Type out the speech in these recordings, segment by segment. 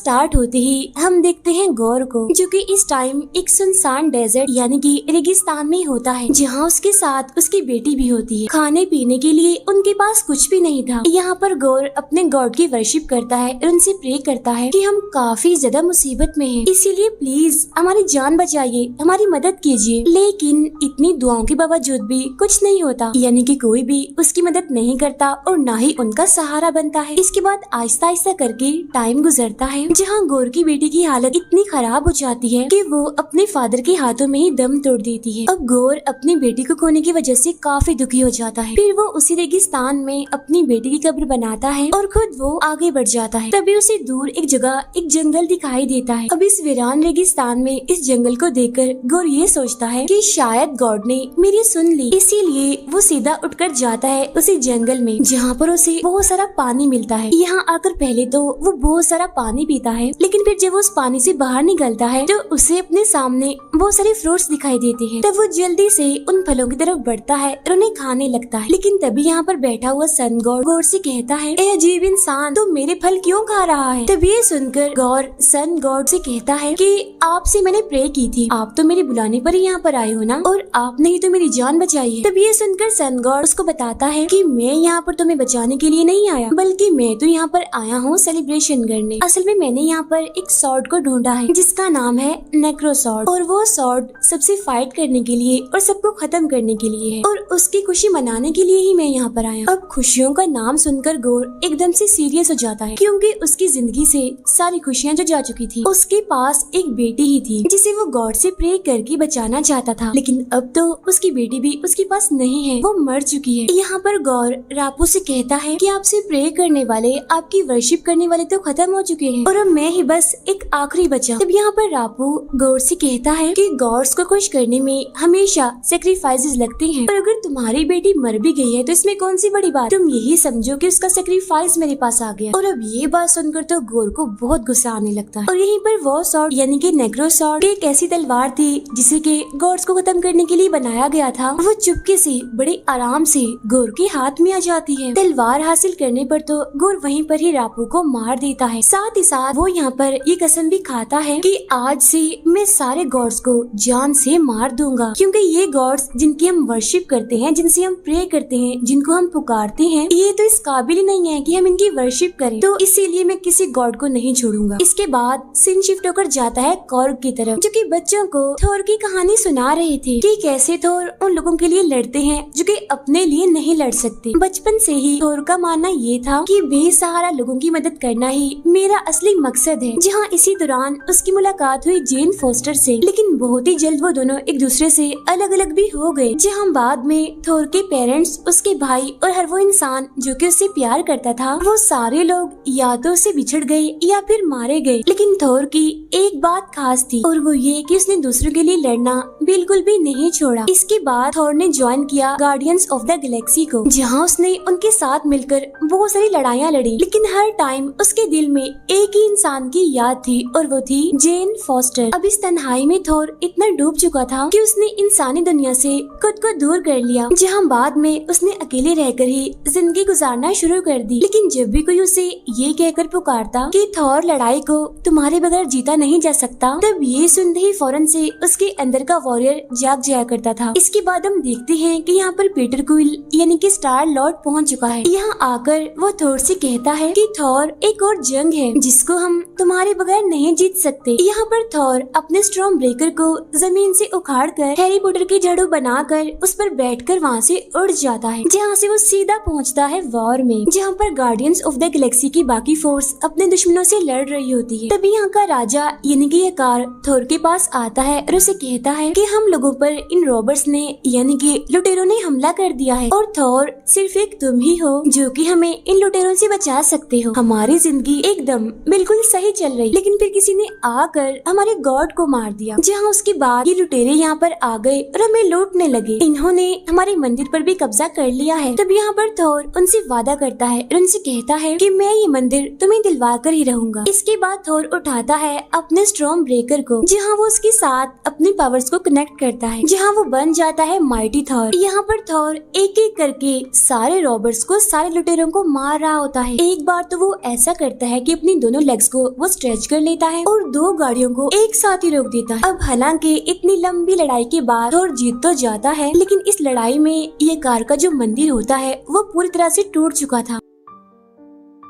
Start होते ही हम देखते हैं गौर को, जो कि इस टाइम एक सुनसान डेजर्ट यानी कि रेगिस्तान में होता है, जहाँ उसके साथ उसकी बेटी भी होती है। खाने पीने के लिए उनके पास कुछ भी नहीं था। यहाँ पर गौर अपने गॉड की वर्शिप करता है और उनसे प्रे करता है कि हम काफी ज्यादा मुसीबत में हैं, इसीलिए प्लीज हमारी जान बचाइए, हमारी मदद कीजिए। लेकिन इतनी दुआओं के बावजूद भी कुछ नहीं होता, यानी कि कोई भी उसकी मदद नहीं करता और ना ही उनका सहारा बनता है। इसके बाद आहिस्ता आहिस्ता करके टाइम गुजरता है, जहाँ गौर की बेटी की हालत इतनी खराब हो जाती है कि वो अपने फादर के हाथों में ही दम तोड़ देती है। अब गौर अपनी बेटी को खोने की वजह से काफी दुखी हो जाता है। फिर वो उसी रेगिस्तान में अपनी बेटी की कब्र बनाता है और खुद वो आगे बढ़ जाता है। तभी उसे दूर एक जगह एक जंगल दिखाई देता है। अब इस वीरान रेगिस्तान में इस जंगल को देखकर गौर ये सोचता है कि शायद गॉड ने मेरी सुन ली, इसीलिए वो सीधा उठकर जाता है उसी जंगल में, जहाँ पर उसे बहुत सारा पानी मिलता है। यहाँ आकर पहले तो वो बहुत सारा पानी पीता है, लेकिन फिर जब वो उस पानी से बाहर निकलता है तो उसे अपने सामने बहुत सारे फ्रूट्स दिखाई देते हैं। तब वो जल्दी से उन फलों की तरफ बढ़ता है और उन्हें खाने लगता है। लेकिन तभी यहाँ पर बैठा हुआ सन गॉड गौर से कहता है, ए अजीब इंसान, तो मेरे फल क्यों खा रहा है? तभी ये सुनकर गौर सन गॉड से कहता है कि आपसे मैंने प्रे की थी, आप तो मेरे बुलाने पर ही यहाँ पर आए हो ना, और आपने ही तो मेरी जान बचाई है। तभी ये सुनकर सन गॉड उसको बताता है कि मैं यहाँ पर तुम्हें बचाने के लिए नहीं आया, बल्कि मैं तो यहाँ पर आया हूँ सेलिब्रेशन करने। असल में मैंने यहाँ पर एक सॉर्ड को ढूंढा है जिसका नाम है नेक्रो सॉर्ड, और वो सॉर्ड सबसे फाइट करने के लिए और सबको खत्म करने के लिए है, और उसकी खुशी मनाने के लिए ही मैं यहाँ पर आया। अब खुशियों का नाम सुनकर गौर एकदम से सीरियस हो जाता है, क्योंकि उसकी जिंदगी से सारी खुशियाँ जो जा चुकी थी। उसके पास एक बेटी ही थी जिसे वो गॉड से प्रे करके बचाना चाहता था, लेकिन अब तो उसकी बेटी भी उसके पास नहीं है, वो मर चुकी है। यहाँ पर गौर रापू से कहता है कि आपसे प्रे करने वाले, आपकी वर्शिप करने वाले तो खत्म हो चुके हैं और अब मैं ही बस एक आखिरी बचा। तब यहाँ पर रापू गौर से कहता है कि गॉड्स को खुश करने में हमेशा सेक्रीफाइसेस लगते हैं, और अगर तुम्हारी बेटी मर भी गई है तो इसमें कौन सी बड़ी बात, तुम यही समझो कि उसका सेक्रीफाइस मेरे पास आ गया। और अब ये बात सुनकर तो गौर को बहुत गुस्सा आने लगता है, और यहीं पर वो सॉर्ड यानी कि नेग्रो सॉर्ड एक ऐसी तलवार थी जिसे के गॉड्स को खत्म करने के लिए बनाया गया था, वो चुपके से बड़े आराम से गौर के हाथ में आ जाती है। तलवार हासिल करने पर तो गौर वहीं पर ही रापू को मार देता है। साथ ही साथ वो यहाँ पर ये कसम भी खाता है कि आज से मैं सारे गॉड्स को जान से मार दूंगा, क्योंकि ये गॉड्स जिनकी हम वर्शिप करते हैं, जिनसे हम प्रे करते हैं, जिनको हम पुकारते हैं, ये तो इस काबिल ही नहीं है कि हम इनकी वर्शिप करें, तो इसीलिए मैं किसी गॉड को नहीं छोड़ूंगा। इसके बाद सीन शिफ्ट होकर जाता है कॉर्ग की तरफ, जो कि बच्चों को थोर की कहानी सुना रहे थे कि कैसे थोर उन लोगों के लिए लड़ते हैं जो कि अपने लिए नहीं लड़ सकते। बचपन से ही थोर का मानना ये था कि बेसहारा लोगों की मदद करना ही मेरा असली मकसद है। जहाँ इसी दौरान उसकी मुलाकात हुई जेन फोस्टर से, लेकिन बहुत ही जल्द वो दोनों एक दूसरे से अलग अलग भी हो गए। जहाँ बाद में थोर के पेरेंट्स, उसके भाई और हर वो इंसान जो कि उससे प्यार करता था, वो सारे लोग या तो उससे बिछड़ गए या फिर मारे गए। लेकिन थोर की एक बात खास थी, और वो ये कि उसने दूसरों के लिए लड़ना बिल्कुल भी नहीं छोड़ा। इसके बाद थोर ने ज्वाइन किया गार्डियंस ऑफ द गैलेक्सी को, जहाँ उसने उनके साथ मिलकर बहुत सारी लड़ाइयाँ लड़ी, लेकिन हर टाइम उसके दिल में एक ही इंसान की याद थी, और वो थी जेन फोस्टर। अब इस तन्हाई में थोर इतना डूब चुका था कि उसने इंसानी दुनिया से खुद को दूर कर लिया, जहाँ बाद में उसने अकेले रहकर ही जिंदगी गुजारना शुरू कर दी। लेकिन जब भी कोई उसे ये कहकर पुकारता कि थोर लड़ाई को तुम्हारे बगैर जीता नहीं जा सकता, तब ये सुनते ही फौरन से उसके अंदर का वॉरियर जाग जाया करता था। इसके बाद हम देखते हैं कि यहाँ पर पीटर क्विल यानी कि स्टार लॉर्ड पहुँच चुका है। यहाँ आकर वो थोर से कहता है कि थोर एक और जंग है जिसको हम तुम्हारे बगैर नहीं जीत सकते। यहाँ पर थोर अपने स्टॉर्म ब्रेकर को जमीन से उखाड़कर हैरी पॉटर की झाड़ू बनाकर उस पर बैठकर वहाँ से उड़ जाता है, जहाँ से वो सीधा पहुँचता है वॉर में, जहाँ पर गार्डियंस ऑफ द गैलेक्सी की बाकी फोर्स अपने दुश्मनों से लड़ रही होती है। तभी यहाँ का राजा यानी कि यकार थोर के पास आता है और उसे कहता है कि हम लोगों पर इन रॉबर्स ने यानी कि लुटेरों ने हमला कर दिया है, और थोर सिर्फ एक तुम ही हो जो कि हमें इन लुटेरों से बचा सकते हो। हमारी जिंदगी एकदम बिल्कुल सही चल रही, लेकिन फिर किसी ने आकर हमारे गॉड को मार दिया। जहाँ उसके बाद ये लुटेरे यहाँ पर आ गए और हमें लूटने लगे। इन्होंने हमारे मंदिर पर भी कब्जा कर लिया है। तब यहाँ पर थोर उनसे वादा करता है और उनसे कहता है कि मैं ये मंदिर तुम्हें दिलवा कर ही रहूंगा। इसके बाद थोर उठाता है अपने स्टॉर्म ब्रेकर को, जहाँ वो उसके साथ अपने पावर्स को कनेक्ट करता है, जहाँ वो बन जाता है माइटी थोर। यहाँ पर थोर एक एक करके सारे रॉबर्स को, सारे लुटेरों को मार रहा होता है। एक बार तो वो ऐसा करता है कि अपनी दोनों लेग्स को वो स्ट्रेच कर लेता है और 2 गाड़ियों को एक साथ ही रोक देता है। अब हालांकि इतनी लंबी लड़ाई के बाद थोर जीत तो जाता है, लेकिन इस लड़ाई में ये कार का जो मंदिर होता है वो पूरी तरह से टूट चुका था।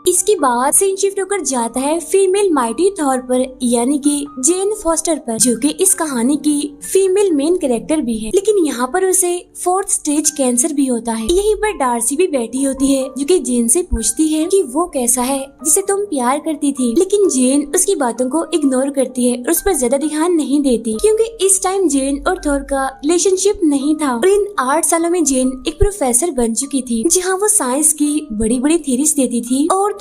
इसके बाद सीन शिफ्ट होकर जाता है फीमेल माइटी थॉर पर, यानी कि जेन फॉस्टर पर, जो कि इस कहानी की फीमेल मेन कैरेक्टर भी है। लेकिन यहाँ पर उसे 4th स्टेज कैंसर भी होता है। यहीं पर डार्सी भी बैठी होती है, जो कि जेन से पूछती है कि वो कैसा है जिसे तुम प्यार करती थी। लेकिन जेन उसकी बातों को इग्नोर करती है और उस पर ज्यादा ध्यान नहीं देती, क्योंकि इस टाइम जेन और थॉर का रिलेशनशिप नहीं था। और इन 8 सालों में जेन एक प्रोफेसर बन चुकी थी, जहाँ वो साइंस की बड़ी बड़ी थ्योरीज देती थी और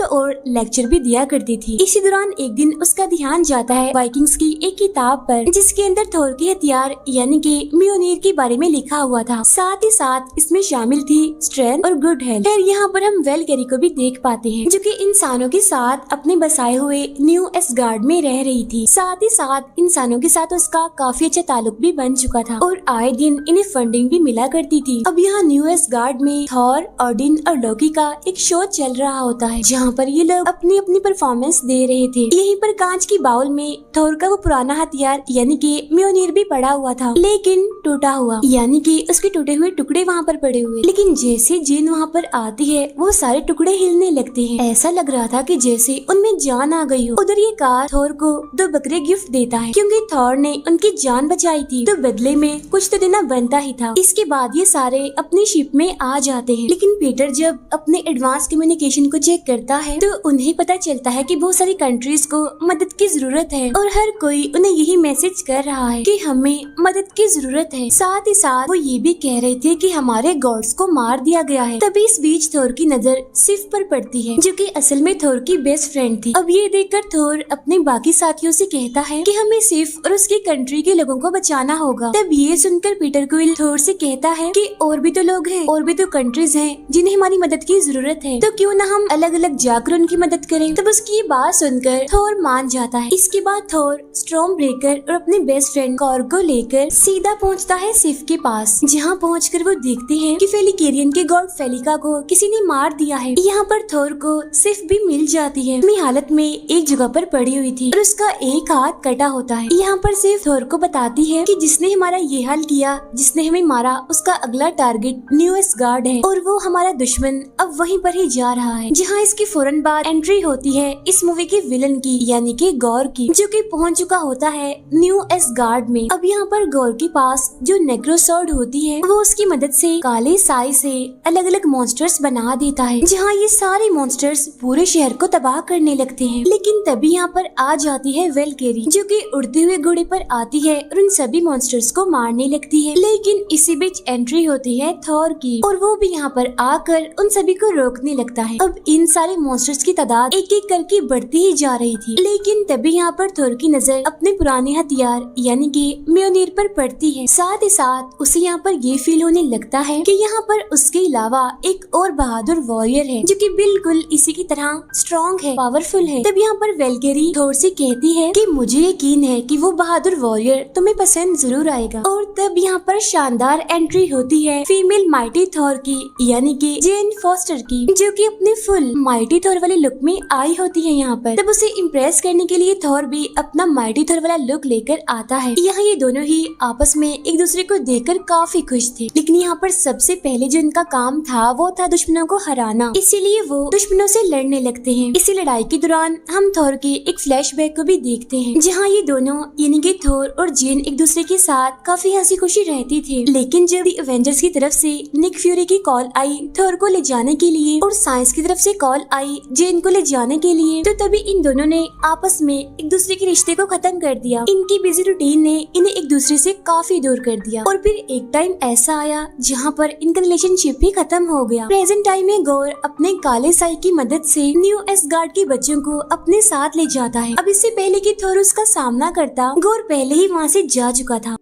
लेक्चर भी दिया करती थी। इसी दौरान एक दिन उसका ध्यान जाता है वाइकिंग्स की एक किताब पर, जिसके अंदर थोर के हथियार यानी कि म्योनिर के बारे में लिखा हुआ था। साथ ही साथ इसमें शामिल थी स्ट्रेंथ और गुड हेल्थ। फिर यहाँ पर हम वेलगेरी को भी देख पाते हैं, जो कि इंसानों के साथ अपने बसाए हुए न्यू एसगार्ड में रह रही थी। साथ ही साथ इंसानों के साथ उसका काफी अच्छा ताल्लुक भी बन चुका था और आए दिन इन्हें फंडिंग भी मिला करती थी। अब यहाँ न्यू एसगार्ड में थॉर, ओडिन और लोकी का एक शो चल रहा होता है, जहाँ पर ये लोग अपनी अपनी परफॉर्मेंस दे रहे थे। यहीं पर कांच की बाउल में थोर का वो पुराना हथियार यानी कि म्योनिर भी पड़ा हुआ था, लेकिन टूटा हुआ, यानी कि उसके टूटे हुए टुकड़े वहाँ पर पड़े हुए। लेकिन जैसे जेन वहाँ पर आती है वो सारे टुकड़े हिलने लगते हैं। ऐसा लग रहा था कि जैसे उनमें जान आ गई हो। उधर ये कार थोर को 2 बकरे गिफ्ट देता है, क्योंकि थोर ने उनकी जान बचाई थी, तो बदले में कुछ तो देना बनता ही था। इसके बाद ये सारे अपनी शिप में आ जाते हैं। लेकिन पीटर जब अपने एडवांस कम्युनिकेशन को चेक करता है तो उन्हें पता चलता है कि बहुत सारी कंट्रीज को मदद की जरूरत है और हर कोई उन्हें यही मैसेज कर रहा है कि हमें मदद की जरूरत है। साथ ही साथ वो ये भी कह रहे थे कि हमारे गॉड्स को मार दिया गया है। तभी इस बीच थोर की नजर सिफ पर पड़ती है, जो कि असल में थोर की बेस्ट फ्रेंड थी। अब ये देखकर थोर अपने बाकी साथियों से कहता है कि हमें सिफ और उसकी कंट्री के लोगों को बचाना होगा। तब ये सुनकर पीटर क्विल थोर से कहता है कि और भी तो लोग हैं, और भी तो कंट्रीज हैं जिन्हें हमारी मदद की जरूरत है, तो क्यों ना हम अलग अलग जाकर उनकी मदद करें। तब उसकी बात सुनकर थोर मान जाता है। इसके बाद थोर स्टॉर्म ब्रेकर और अपने बेस्ट फ्रेंड कॉर्ग को लेकर सीधा पहुंचता है सिफ के पास, जहां पहुंचकर वो देखते हैं कि फेलिकेरियन के गॉड फेलिका को किसी ने मार दिया है। यहाँ पर थोर को सिफ भी मिल जाती है, अपनी हालत में एक जगह पर पड़ी हुई थी और उसका एक हाथ कटा होता है। यहाँ पर सिफ थोर को बताती है कि जिसने हमारा ये हाल किया, जिसने हमें मारा, उसका अगला टारगेट न्यू एसगार्ड है और वो हमारा दुश्मन अब वहीं पर ही जा रहा है। जहाँ इसकी फौरन बाद एंट्री होती है इस मूवी के विलन की, यानी कि गौर की, जो कि पहुंच चुका होता है न्यू एसगार्ड में। अब यहाँ पर गौर के पास जो नेक्रोसॉर्ड होती है वो उसकी मदद से काले साई से अलग अलग मॉन्स्टर्स बना देता है, जहाँ ये सारे मॉन्स्टर्स पूरे शहर को तबाह करने लगते हैं। लेकिन तभी यहाँ पर आ जाती है वेलकेरी, जो कि उड़ते हुए घोड़े पर आती है और उन सभी मॉन्स्टर्स को मारने लगती है। लेकिन इसी बीच एंट्री होती है थॉर की और वो भी यहाँ पर आकर उन सभी को रोकने लगता है। अब इन सारे मॉन्स्टर्स की तादाद एक एक करके बढ़ती ही जा रही थी। लेकिन तभी यहाँ पर थोर की नजर अपने पुराने हथियार यानी कि म्योनिर पर पड़ती है। साथ ही साथ उसे यहाँ पर ये फील होने लगता है कि यहाँ पर उसके अलावा एक और बहादुर वॉरियर है, जो कि बिल्कुल इसी की तरह स्ट्रॉन्ग है, पावरफुल है। तब यहाँ पर वेलकेरी थोर से कहती है कि मुझे यकीन है कि वो बहादुर वॉरियर तुम्हें पसंद जरूर आएगा। और तब यहाँ पर शानदार एंट्री होती है फीमेल माइटी थोर की, यानी कि जेन फॉस्टर की, जो कि अपने फुल माइटी थोर वाले लुक में आई होती है। यहाँ पर तब उसे इम्प्रेस करने के लिए थोर भी अपना माइटी थोर वाला लुक लेकर आता है। यहाँ ये दोनों ही आपस में एक दूसरे को देखकर काफी खुश थे। लेकिन यहाँ पर सबसे पहले जो इनका काम था वो था दुश्मनों को हराना, इसीलिए वो दुश्मनों से लड़ने लगते हैं। इसी लड़ाई के दौरान हम थोर के एक फ्लैशबैक को भी देखते हैं, जहाँ ये दोनों यानी कि थोर और जेन एक दूसरे के साथ काफी हंसी खुशी रहती थी। लेकिन जब एवेंजर्स की तरफ से निक फ्यूरी की कॉल आई थोर को ले जाने के लिए और साइंस की तरफ से कॉल आई जेन को ले जाने के लिए, तो तभी इन दोनों ने आपस में एक दूसरे के रिश्ते को खत्म कर दिया। इनकी बिजी रूटीन ने इन्हें एक दूसरे से काफी दूर कर दिया। और फिर एक टाइम ऐसा आया जहाँ पर इनका रिलेशनशिप भी खत्म हो गया। प्रेजेंट टाइम में गौर अपने काले साई की मदद से न्यू एसगार्ड के बच्चों को अपने साथ ले जाता है। अब इससे पहले कि थोर उसका सामना करता, गौर पहले ही वहाँ से जा चुका था।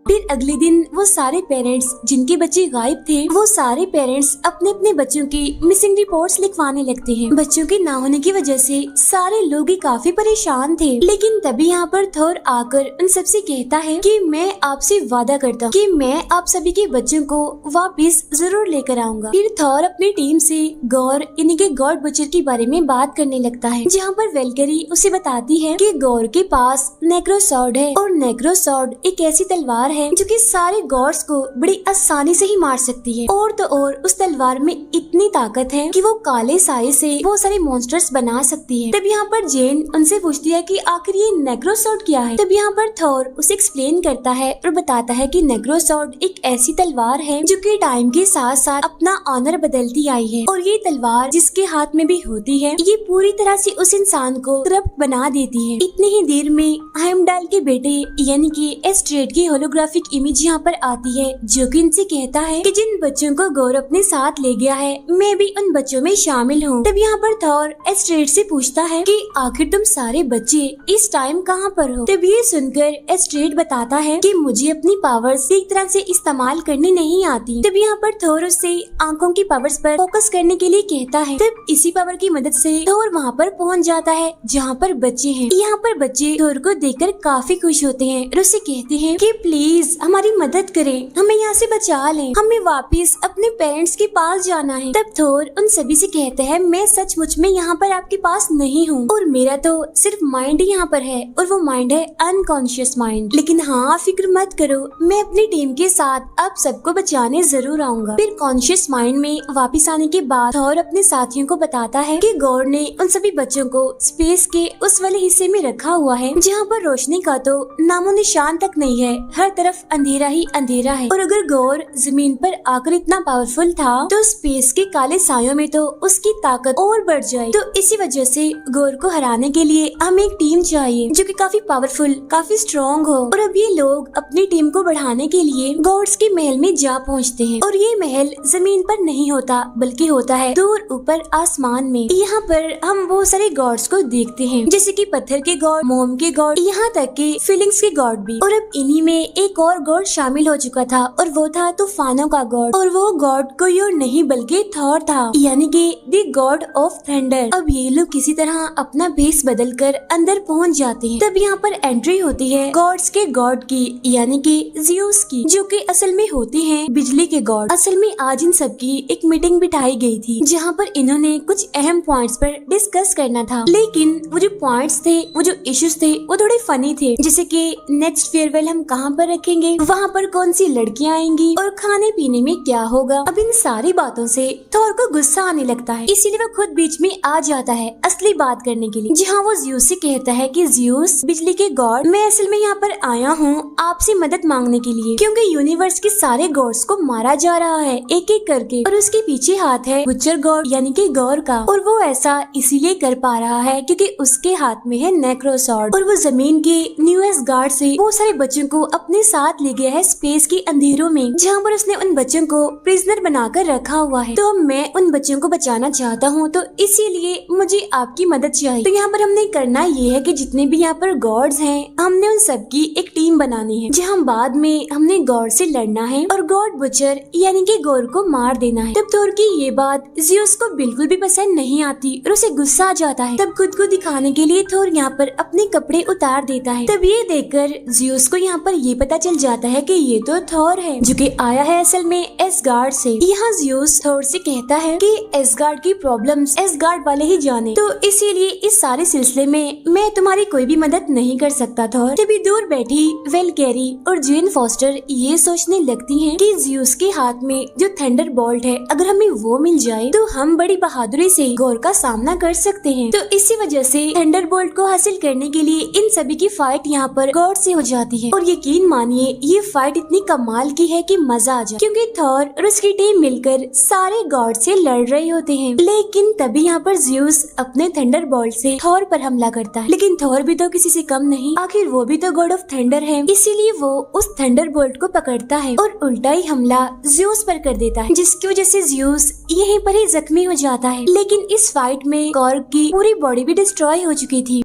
फिर अगले दिन वो सारे पेरेंट्स जिनके बच्चे गायब थे, वो सारे पेरेंट्स अपने अपने बच्चों की मिसिंग रिपोर्ट्स लिखवाने लगते हैं। बच्चों के ना होने की वजह से सारे लोग ही काफी परेशान थे। लेकिन तभी यहाँ पर थोर आकर उन सबसे कहता है कि मैं आपसे वादा करता हूँ कि मैं आप सभी के बच्चों को वापस जरूर लेकर आऊंगा। फिर थोर अपनी टीम से गौर यानी कि गॉड बुचर के बारे में बात करने लगता है, जहाँ पर वेलकरी उसे बताती है कि गौर के पास नेक्रोसॉर्ड है और नेक्रोसॉर्ड एक ऐसी तलवार है जो कि सारे गॉड्स को बड़ी आसानी से ही मार सकती है। और तो और उस तलवार में इतनी ताकत है कि वो काले साये से बहुत सारे मॉन्स्टर्स बना सकती है। तब यहाँ पर जेन उनसे पूछती है कि आखिर ये नेक्रोसॉर्ड क्या है। तब यहाँ पर थोर उसे एक्सप्लेन करता है और बताता है कि नेक्रोसॉर्ड एक ऐसी तलवार है जो कि टाइम के साथ साथ अपना ऑनर बदलती आई है, और ये तलवार जिसके हाथ में भी होती है ये पूरी तरह से उस इंसान को करप्ट बना देती है। इतनी ही देर में हेमडाल के बेटे यानी कि एस्ट्रेड की होलोग्राफिक इमेज यहाँ पर आती है, जो कि इनसे कहता है कि जिन बच्चों को गौर अपने साथ ले गया है मैं भी उन बच्चों में शामिल हूँ। तब यहाँ पर थोर एस्ट्रेड से पूछता है कि आखिर तुम सारे बच्चे इस टाइम कहाँ पर हो। तब ये सुनकर एस्ट्रेड बताता है कि मुझे अपनी पावर्स एक तरह से इस्तेमाल करनी नहीं आती। तब यहाँ पर थोर उससे आंखों की पावर्स पर फोकस करने के लिए कहता है। तब इसी पावर की मदद से थोर वहाँ पर पहुँच जाता है जहाँ पर बच्चे हैं। यहाँ पर बच्चे थोर को देखकर काफी खुश होते हैं और उससे कहते हैं कि प्लीज हमारी मदद करें, हमें यहाँ से बचा लें, हमें वापस अपने पेरेंट्स के पास जाना है। तब थोर उन सभी से कहता है मैं सचमुच में यहाँ पर आपके पास नहीं हूँ और मेरा तो सिर्फ माइंड ही यहाँ पर है और वो माइंड है अनकॉन्शियस माइंड। लेकिन हाँ फिक्र मत करो, मैं अपनी टीम के साथ आप सबको बचाने जरूर आऊंगा। फिर कॉन्शियस माइंड में वापस आने के बाद थोर अपने साथियों को बताता है कि गॉड ने उन सभी बच्चों को स्पेस के उस वाले हिस्से में रखा हुआ है जहाँ पर रोशनी का तो नामो निशान तक नहीं है, हर तरफ अंधेरा ही अंधेरा है। और अगर गौर जमीन पर आकर इतना पावरफुल था तो स्पेस के काले सायों में तो उसकी ताकत और बढ़ जाए। तो इसी वजह से गौर को हराने के लिए हमें एक टीम चाहिए जो कि काफी पावरफुल, काफी स्ट्रॉन्ग हो। और अब ये लोग अपनी टीम को बढ़ाने के लिए गॉड्स के महल में जा पहुँचते हैं। और ये महल जमीन पर नहीं होता बल्कि होता है दूर ऊपर आसमान में। यहाँ पर हम बहुत सारे गॉड्स को देखते हैं, जैसे कि पत्थर के गॉड, मोम के गॉड, यहाँ तक कि फीलिंग्स के गॉड भी। और अब इन्हीं में एक और गॉड शामिल हो चुका था और वो था तूफानों का गॉड। और वो गॉड कोई और नहीं बल्कि थॉर था, यानी कि द गॉड ऑफ थंडर। अब ये लोग किसी तरह अपना भेस बदल कर अंदर पहुँच जाते हैं। तब यहाँ पर एंट्री होती है गॉड्स के गॉड की, यानी कि ज़्यूस की, जो कि असल में होते हैं बिजली के गॉड। असल में आज इन सब की एक मीटिंग बिठाई गई थी जहाँ पर इन्होंने कुछ अहम पॉइंट्स पर डिस्कस करना था। लेकिन वो जो पॉइंट्स थे, वो जो इश्यूज थे वो थोड़े फनी थे, जैसे कि नेक्स्ट फेयरवेल हम कहाँ पर रखेंगे, वहाँ पर कौन सी लड़कियाँ आएंगी और खाने पीने में क्या होगा। अब इन सारी बातों से थोर को गुस्सा आने लगता है, इसीलिए वो खुद बीच में आ जाता है असली बात करने के लिए, जहाँ वो ज़्यूस से कहता है कि ज़्यूस बिजली के गॉड, मैं असल में यहाँ पर आया हूँ आपसे मदद मांगने के लिए, क्योंकि यूनिवर्स के सारे गॉड्स को मारा जा रहा है एक एक करके और उसके पीछे हाथ है बुचर गॉड यानी कि गौर का। और वो ऐसा इसीलिए कर पा रहा है क्योंकि उसके हाथ में है नेक्रोसॉर्ड और वो जमीन के न्यूएस्ट गार्ड से बहुत सारे बच्चों को अपने साथ ले गया है स्पेस के अंधेरों में, जहाँ पर उसने उन बच्चों को प्रिजनर बनाकर रखा हुआ है। तो मैं उन बच्चों को बचाना चाहता हूँ, तो इसीलिए मुझे आपकी मदद चाहिए। तो यहाँ पर हमने करना ये है कि जितने भी यहाँ पर गॉड्स हैं हमने उन सबकी एक टीम बनानी है, जहाँ बाद में हमने गॉड से लड़ना है और गॉड बुचर यानी कि गौर को मार देना है। तब थोर की ये बात ज़्यूस को बिल्कुल भी पसंद नहीं आती और उसे गुस्सा आ जाता है। तब खुद को दिखाने के लिए थोर यहाँ पर अपने कपड़े उतार देता है। तब ये देखकर ज़्यूस को यहाँ पर ये पता चल जाता है कि ये तो थोर है जो कि आया है असल में एसगार्ड से। यहाँ ज़्यूस थोर से कहता है कि एसगार्ड की प्रॉब्लम्स एसगार्ड वाले ही जाने, तो इसीलिए इस सारे सिलसिले में मैं तुम्हारी कोई भी मदद नहीं कर सकता थोर। तभी दूर बैठी वेलकैरी और जेन फॉस्टर ये सोचने लगती हैं कि ज़्यूस के हाथ में जो थंडर बोल्ट है अगर हमें वो मिल जाए तो हम बड़ी बहादुरी से गौर का सामना कर सकते हैं। तो इसी वजह से थंडर बोल्ट को हासिल करने के लिए इन सभी की फाइट यहाँ पर गॉड से हो जाती है। और यकीन मानिए ये फाइट इतनी कमाल की है कि मजा आ जाए, क्योंकि थॉर और उसकी टीम मिलकर सारे गॉड से लड़ रहे होते हैं। लेकिन तभी यहाँ पर ज़्यूस अपने थंडर बोल्ट से थॉर पर हमला करता है। लेकिन थॉर भी तो किसी से कम नहीं, आखिर वो भी तो गॉड ऑफ थंडर है, इसीलिए वो उस थंडर बोल्ट को पकड़ता है और उल्टा ही हमला ज़्यूस पर कर देता है, जिसकी वजह से ज़्यूस यहीं पर ही जख्मी हो जाता है। लेकिन इस फाइट में गॉर्ग की पूरी बॉडी भी डिस्ट्रॉय हो चुकी थी।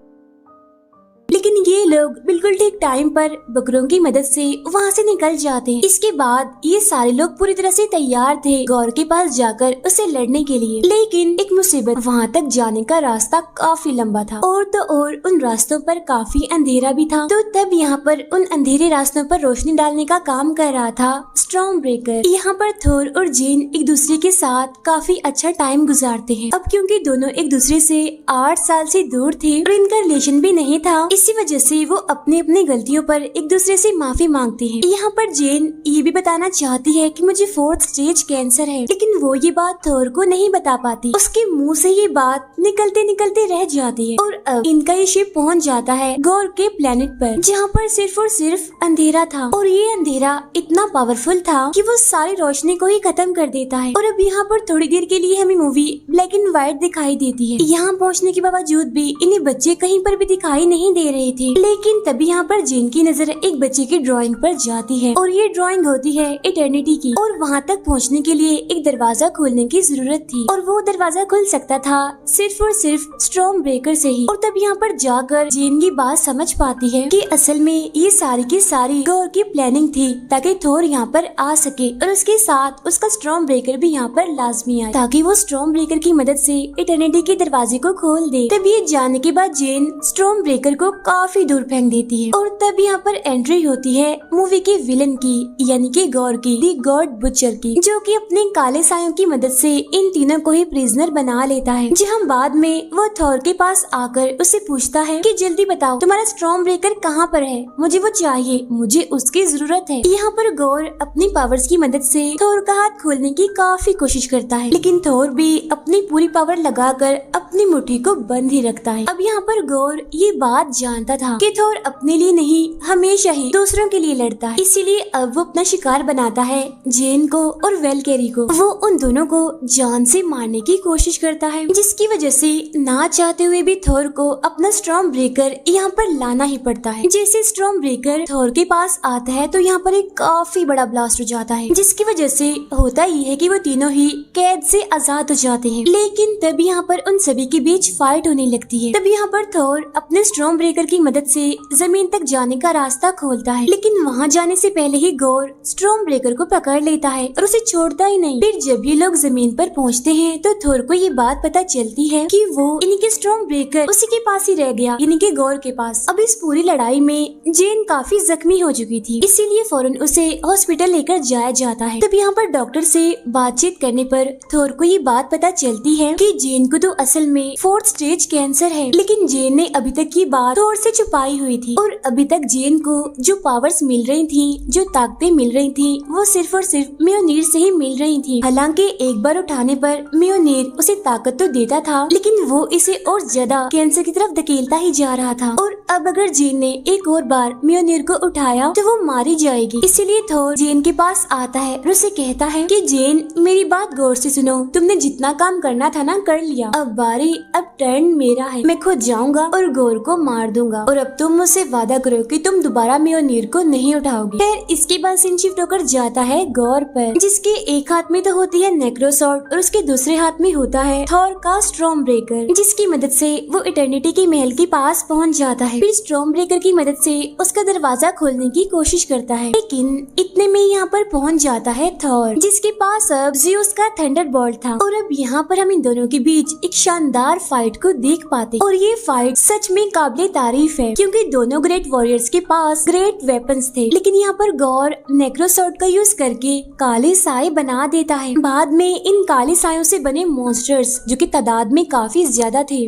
लेकिन ये लोग बिल्कुल ठीक टाइम पर बकरों की मदद से वहाँ से निकल जाते हैं। इसके बाद ये सारे लोग पूरी तरह से तैयार थे गौर के पास जाकर उससे लड़ने के लिए, लेकिन एक मुसीबत, वहाँ तक जाने का रास्ता काफी लंबा था और तो और उन रास्तों पर काफी अंधेरा भी था। तो तब यहाँ पर उन अंधेरे रास्तों पर रोशनी डालने का काम कर रहा था स्टॉर्म ब्रेकर। यहाँ पर थोर और जेन एक दूसरे के साथ काफी अच्छा टाइम गुजारते हैं। अब क्योंकि दोनों एक दूसरे से 8 साल से दूर थे और इनका रिलेशन भी नहीं था, इसी वजह से वो अपनी अपनी गलतियों पर एक दूसरे से माफी मांगते हैं। यहाँ पर जेन ये भी बताना चाहती है कि मुझे 4th स्टेज कैंसर है, लेकिन वो ये बात थोर को नहीं बता पाती। उसके मुंह से ये बात निकलते निकलते रह जाती है और अब इनका ये शिप पहुंच जाता है गौर के प्लेनेट पर, जहाँ पर सिर्फ और सिर्फ अंधेरा था और ये अंधेरा इतना पावरफुल था कि वो सारी रोशनी को ही खत्म कर देता है। और अब यहाँ पर थोड़ी देर के लिए हमें मूवी ब्लैक एंड व्हाइट दिखाई देती है। यहाँ पहुँचने के बावजूद भी इन्हें बच्चे कहीं पर भी दिखाई नहीं दे रहे थे, लेकिन तभी यहाँ पर जेन की नजर एक बच्चे की ड्राइंग पर जाती है और ये ड्राइंग होती है इटर्निटी की। और वहाँ तक पहुँचने के लिए एक दरवाजा खोलने की जरूरत थी और वो दरवाजा खुल सकता था सिर्फ और सिर्फ स्टॉर्म ब्रेकर से ही। और तब यहाँ पर जाकर जेन की बात समझ पाती है कि असल में ये सारी की सारी गौर की प्लानिंग थी ताकि थोर यहाँ पर आ सके और उसके साथ उसका स्टॉर्म ब्रेकर भी यहाँ पर लाजमी आए, ताकि वो स्टॉर्म ब्रेकर की मदद से इटर्निटी के दरवाजे को खोल दे। तब ये जाने के बाद जेन स्टॉर्म ब्रेकर को काफी दूर फेंक देती है और तब यहाँ पर एंट्री होती है मूवी के विलन की, यानी कि गौर की, दी गॉड बुचर की, जो कि अपने काले सायों की मदद से इन तीनों को ही प्रिजनर बना लेता है। जहाँ बाद में वो थोर के पास आकर उससे पूछता है कि जल्दी बताओ तुम्हारा स्टॉर्म ब्रेकर कहाँ पर है, मुझे वो चाहिए, मुझे उसकी जरूरत है। यहाँ पर गौर अपनी पावर्स की मदद से थोर का हाथ खोलने की काफी कोशिश करता है, लेकिन थोर भी अपनी पूरी पावर लगाकर अपनी मुट्ठी को बंद ही रखता है। अब यहाँ पर गौर ये बात जानता था कि थोर अपने लिए नहीं हमेशा ही दूसरों के लिए लड़ता है, इसीलिए अब वो अपना शिकार बनाता है जेन को और वेलकेरी को। वो उन दोनों को जान से मारने की कोशिश करता है, जिसकी वजह से ना चाहते हुए भी थोर को अपना स्टॉर्म ब्रेकर यहाँ पर लाना ही पड़ता है। जैसे स्टॉर्म ब्रेकर थोर के पास आता है तो यहाँ पर एक काफी बड़ा ब्लास्ट हो जाता है, जिसकी वजह से होता ही है कि वो तीनों ही कैद से आजाद हो जाते हैं। लेकिन तब यहाँ पर उन सभी के बीच फाइट होने लगती है। तब यहाँ पर थोर अपने स्टॉर्म ब्रेकर की मदद से जमीन तक जाने का रास्ता खोलता है, लेकिन वहाँ जाने से पहले ही गौर स्टॉर्म ब्रेकर को पकड़ लेता है और उसे छोड़ता ही नहीं। फिर जब ये लोग जमीन पर पहुँचते हैं तो थोर को ये बात पता चलती है कि वो इनके स्टॉर्म ब्रेकर उसी के पास ही रह गया, यानी कि गौर के पास। अब इस पूरी लड़ाई में जेन काफी जख्मी हो चुकी थी, इसीलिए फौरन उसे हॉस्पिटल लेकर जाया जाता है। तब यहाँ पर डॉक्टर से बातचीत करने पर थोर को ये बात पता चलती है कि जेन को तो असल में 4th स्टेज कैंसर है, लेकिन जेन ने अभी तक ये बात थोर से छुपाई हुई थी और अभी तक जेन को जो पावर्स मिल रही थी, जो ताकतें मिल रही थी, वो सिर्फ और सिर्फ म्योनीर से ही मिल रही थी। हालांकि एक बार उठाने पर म्योनीर उसे ताकत तो देता था, लेकिन वो इसे और ज्यादा कैंसर की तरफ धकेलता ही जा रहा था। और अब अगर जेन ने एक और बार म्योनीर को उठाया तो वो मारी जाएगी। इसीलिए थोर जेन के पास आता है और उसे कहता है कि जेन मेरी बात गौर से सुनो, तुमने जितना काम करना था ना कर लिया, अब टर्न मेरा है, मैं खुद जाऊंगा और गौर को मार दूंगा और अब तुम मुझसे वादा करो कि तुम दोबारा म्योनीर को नहीं उठाओगे। फिर इसके बाद सीन शिफ्ट होकर जाता है गौर पर, जिसके एक हाथ में तो होती है नेक्रोसॉर्ड और उसके दूसरे हाथ में होता है थोर का स्टॉर्म ब्रेकर, जिसकी मदद से वो इटर्निटी के महल के पास पहुंच जाता है। फिर स्टॉर्म ब्रेकर की मदद से उसका दरवाजा खोलने की कोशिश करता है, लेकिन इतने में यहाँ पर पहुंच जाता है थोर, जिसके पास अब ज़्यूस का थंडरबोल्ट था। और अब यहाँ पर हम इन दोनों के बीच एक शानदार फाइट को देख पाते और ये फाइट सच में काबिले तारीफ है, क्योंकि दोनों ग्रेट वॉरियर्स के पास ग्रेट वेपन्स थे। लेकिन यहाँ पर गौर नेक्रोसॉर्ड का यूज करके काले साए बना देता है। बाद में इन काले सायों से बने मॉन्स्टर्स, जो कि तादाद में काफी ज्यादा थे।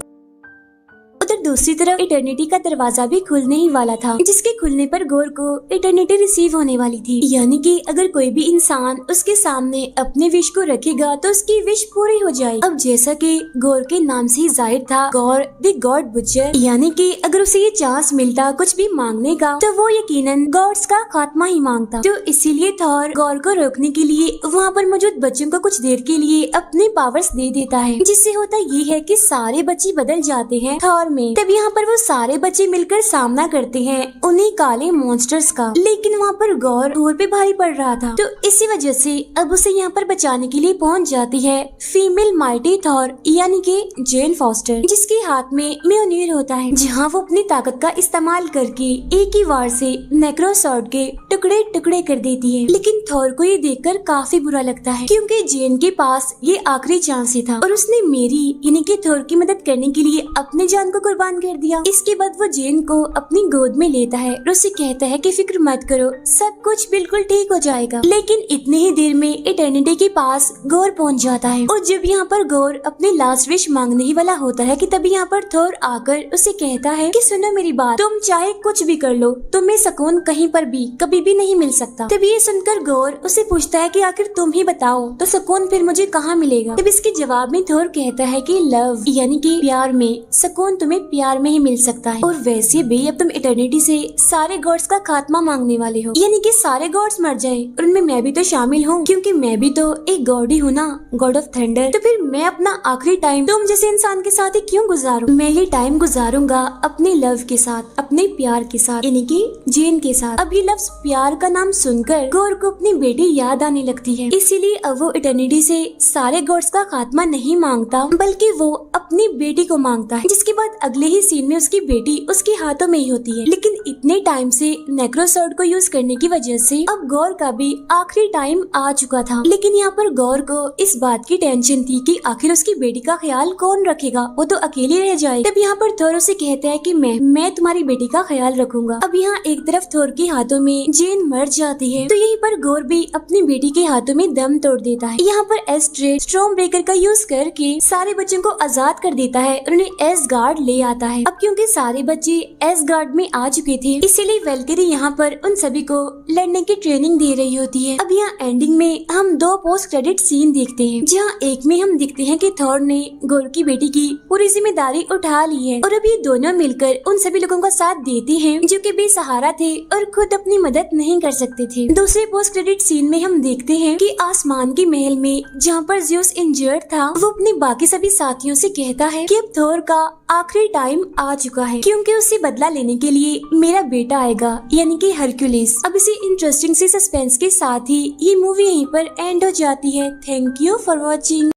उधर दूसरी तरफ इटर्निटी का दरवाजा भी खुलने ही वाला था, जिसके खुलने पर गौर को इटर्निटी रिसीव होने वाली थी, यानी कि अगर कोई भी इंसान उसके सामने अपने विश को रखेगा तो उसकी विश पूरी हो जाएगी। अब जैसा कि गौर के नाम से ही जाहिर था, गौर द गॉड बुचर, यानी कि अगर उसे ये चांस मिलता कुछ भी मांगने का तो वो यकीनन गॉड्स का खात्मा ही मांगता। तो इसीलिए थॉर गौर को रोकने के लिए वहाँ पर मौजूद बच्चों को कुछ देर के लिए अपने पावर्स दे देता है, जिससे होता ये है कि सारे बच्चे बदल जाते हैं थॉर में। तब यहाँ पर वो सारे बच्चे मिलकर सामना करते हैं उन्हीं काले मॉन्स्टर्स का, लेकिन वहाँ पर गौर थोर पे भारी पड़ रहा था, तो इसी वजह से अब उसे यहाँ पर बचाने के लिए पहुँच जाती है फीमेल माइटी थॉर यानी कि जेन फॉस्टर, जिसके हाथ में म्योनिर होता है, जहाँ वो अपनी ताकत का इस्तेमाल करके एक ही वार से नेक्रोसॉर्ड के टुकड़े टुकड़े कर देती है। लेकिन थॉर को ये देखकर काफी बुरा लगता है, क्योंकि जेन के पास ये आखिरी चांस ही था और उसने मेरी यानी कि थॉर की मदद करने के लिए अपनी जान को कुर्बान कर दिया। इसके बाद वो जेन को अपनी गोद में लेता है और उससे कहता है कि फिक्र मत करो, सब कुछ बिल्कुल ठीक हो जाएगा। लेकिन इतनी ही देर में इटर्निटी के पास गौर पहुंच जाता है और जब यहाँ पर गौर अपनी लास्ट विश मांगने ही वाला होता है कि तभी यहाँ पर थॉर आकर उसे कहता है कि सुनो मेरी बात, तुम चाहे कुछ भी कर लो, तुम्हें सुकून कहीं पर भी कभी भी नहीं मिल सकता। तभी ये सुनकर गौर उसे पूछता है कि आखिर तुम ही बताओ तो सुकून फिर मुझे कहाँ मिलेगा। तब इसके जवाब में थॉर कहता है कि लव यानी कि प्यार में सुकून तुम्हें प्यार में ही मिल सकता है, और वैसे भी अब तुम इटर्निटी से सारे गॉड्स का खात्मा मांगने वाले हो, यानी कि सारे गॉड्स मर जाए और उनमें मैं भी तो शामिल हूँ, क्योंकि मैं भी तो एक गॉड ही हूँ ना, गॉड ऑफ थंडर। तो फिर मैं अपना आखिरी टाइम तुम जैसे इंसान के साथ ही क्यों गुजारूं? मैं ये टाइम गुजारूंगा अपने लव के साथ, अपने प्यार के साथ, यानी कि जेन के साथ। अब ये लफ्ज प्यार का नाम सुनकर गौर को अपनी बेटी याद आने लगती है, इसीलिए अब वो इटर्निटी से सारे गॉड्स का खात्मा नहीं मांगता, बल्कि वो अपनी बेटी को मांगता है। जिसके बाद अगले ही सीन में उसकी बेटी उसके हाथों में ही होती है। लेकिन इतने टाइम से नेक्रोसॉर्ड को यूज करने की वजह से अब गौर का भी आखिरी टाइम आ चुका था। लेकिन यहाँ पर गौर को इस बात की टेंशन थी कि आखिर उसकी बेटी का ख्याल कौन रखेगा, वो तो अकेली रह जाएगी। तब यहाँ पर थॉर उसे कहता है कि मैं तुम्हारी बेटी का ख्याल रखूंगा। अब यहाँ एक तरफ थॉर के हाथों में जेन मर जाती है, तो यहीं पर गौर भी अपनी बेटी के हाथों में दम तोड़ देता है। यहाँ पर एस्ट्रेड स्टॉर्म ब्रेकर का यूज करके सारे बच्चों को आजाद कर देता है और उन्हें एसगार्ड ले आता है। अब क्योंकि सारे बच्चे एसगार्ड में आ चुके थे, इसीलिए वेल्किरी यहाँ पर उन सभी को लड़ने की ट्रेनिंग दे रही होती है। अब यहाँ एंडिंग में हम दो पोस्ट क्रेडिट सीन देखते हैं, जहाँ एक में हम देखते हैं कि थॉर ने गौर की बेटी की पूरी जिम्मेदारी उठा ली है और अब ये दोनों मिलकर उन सभी लोगों का साथ देते हैं जो कि बेसहारा थे और खुद अपनी मदद नहीं कर सकते थे। दूसरे पोस्ट क्रेडिट सीन में हम देखते हैं कि आसमान के महल में जहाँ पर ज़्यूस इंजर्ड था, वो अपने बाकी सभी साथियों से कहता है कि अब थॉर का आखिरी टाइम आ चुका है, क्योंकि उससे बदला लेने के लिए मेरा बेटा आएगा, यानी कि हरक्यूलिस। अब इसी इंटरेस्टिंग सी सस्पेंस के साथ ही ये मूवी यहीं पर एंड हो जाती है। Thank you for watching.